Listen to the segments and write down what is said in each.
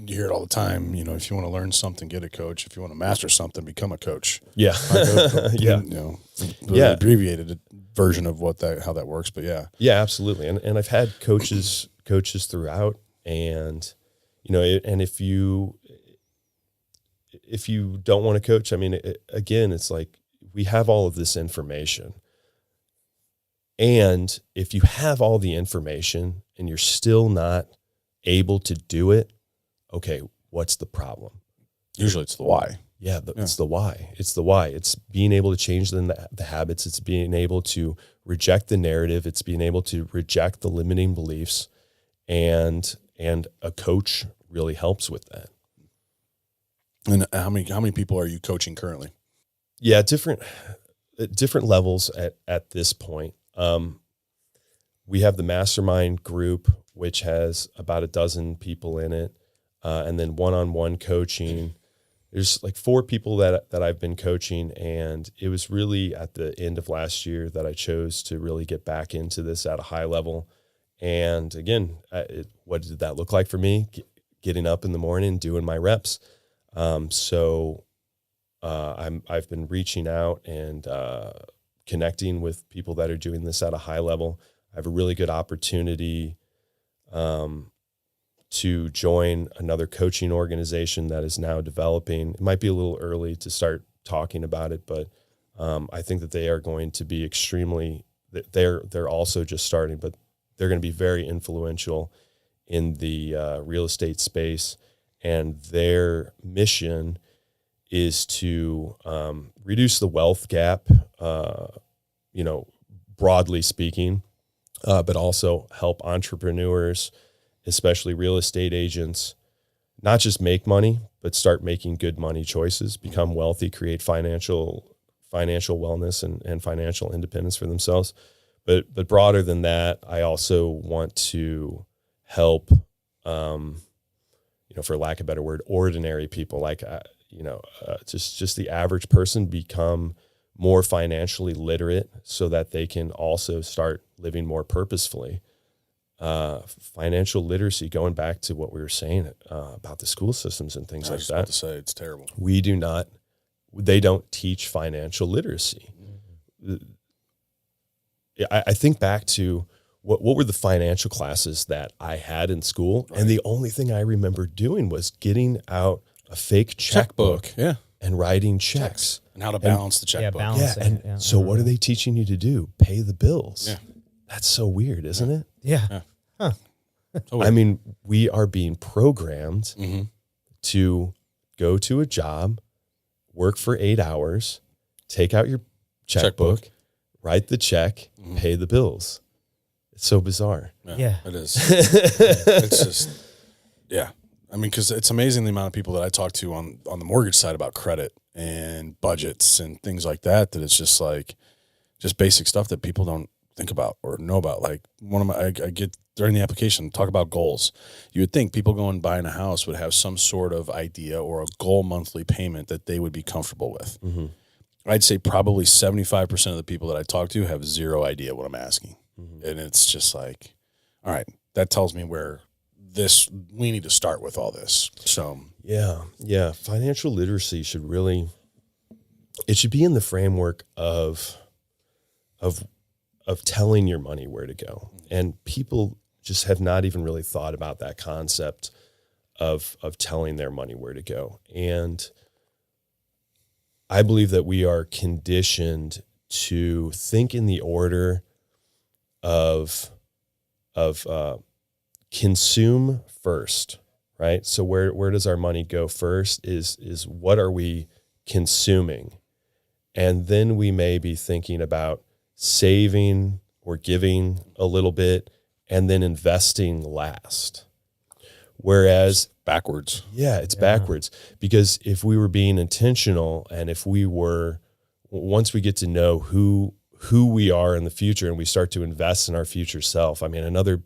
You hear it all the time. You know, if you want to learn something, get a coach. If you want to master something, become a coach. Yeah. Yeah. You know, abbreviated version of how that works. But yeah. Yeah, absolutely. And I've had coaches throughout, and, you know, and if you don't want to coach, I mean, again, it's like we have all of this information. And if you have all the information and you're still not able to do it, okay, what's the problem? Usually it's the why. Yeah, it's the why. It's the why. It's being able to change the habits. It's being able to reject the narrative. It's being able to reject the limiting beliefs. And a coach really helps with that. And how many people are you coaching currently? Yeah, different levels at this point. We have the mastermind group, which has about 12 people in it, and then one-on-one coaching. There's like 4 people that I've been coaching, and it was really at the end of last year that I chose to really get back into this at a high level. And again, what did that look like for me? Getting up in the morning, doing my reps. So I've been reaching out and connecting with people that are doing this at a high level. I have a really good opportunity to join another coaching organization that is now developing. It might be a little early to start talking about it, but I think that they are going to be they're also just starting, but they're going to be very influential in the real estate space. And their mission is to reduce the wealth gap, broadly speaking, but also help entrepreneurs, especially real estate agents, not just make money, but start making good money choices, become wealthy, create financial wellness and financial independence for themselves. But broader than that, I also want to help, for lack of a better word, ordinary people, like, just the average person become more financially literate so that they can also start living more purposefully. Financial literacy, going back to what we were saying about the school systems and things like that. I was about to say, it's terrible. They don't teach financial literacy. Mm-hmm. I think back to what were the financial classes that I had in school, right. And the only thing I remember doing was getting out a fake checkbook. Yeah. And writing checks. And how to balance the checkbook. So what are they teaching you to do? Pay the bills. Yeah. That's so weird, isn't it? Yeah. Huh. I mean, we are being programmed to go to a job, work for 8 hours, take out your checkbook. Write the check, pay the bills. It's so bizarre. Yeah. It is. It's just, yeah. I mean, because it's amazing the amount of people that I talk to on the mortgage side about credit and budgets and things like that it's just like, just basic stuff that people don't think about or know about. Like I get during the application, talk about goals. You would think people going buying a house would have some sort of idea or a goal monthly payment that they would be comfortable with. Mm-hmm. I'd say probably 75% of the people that I talk to have zero idea what I'm asking. Mm-hmm. And it's just like, all right, that tells me where we need to start with all this. So yeah. Financial literacy should be in the framework of telling your money where to go. And people just have not even really thought about that concept of telling their money where to go. And I believe that we are conditioned to think in the order of consume first, right? So where does our money go first is what are we consuming? And then we may be thinking about saving or giving a little bit and then investing last. Whereas backwards. Yeah, it's backwards. Because if we were being intentional and if we were, once we get to know who we are in the future and we start to invest in our future self, I mean, another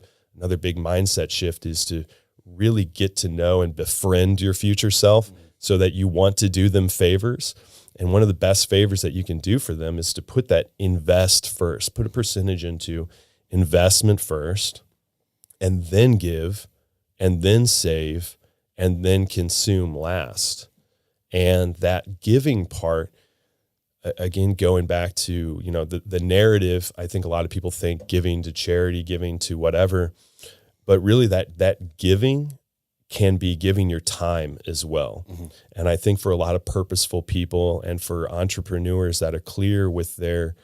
big mindset shift is to really get to know and befriend your future self so that you want to do them favors. And one of the best favors that you can do for them is to put that invest first, put a percentage into investment first, and then give, and then save, and then consume last. And that giving part, again, going back to, the narrative, I think a lot of people think giving to charity, giving to whatever, but really that giving can be giving your time as well. Mm-hmm. And I think for a lot of purposeful people and for entrepreneurs that are clear with their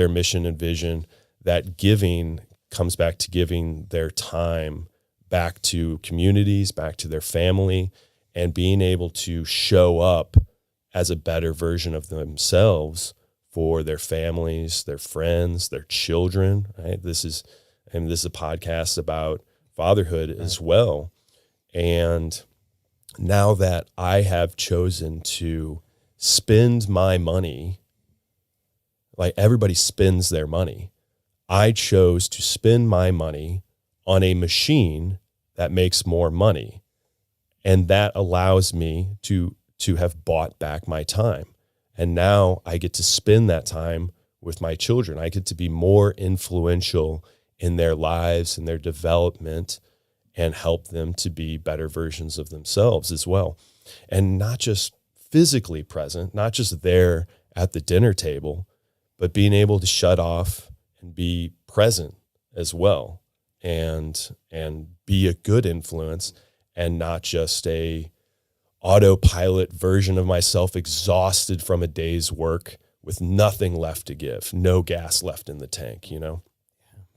mission and vision, that giving comes back to giving their time back to communities, back to their family, and being able to show up as a better version of themselves for their families, their friends, their children, right? This is a podcast about fatherhood as well. And now that I have chosen to spend my money, like everybody spends their money, I chose to spend my money on a machine that makes more money. And that allows me to have bought back my time. And now I get to spend that time with my children. I get to be more influential in their lives and their development and help them to be better versions of themselves as well. And not just physically present, not just there at the dinner table, but being able to shut off and be present as well, and be a good influence and not just a autopilot version of myself, exhausted from a day's work with nothing left to give, no gas left in the tank,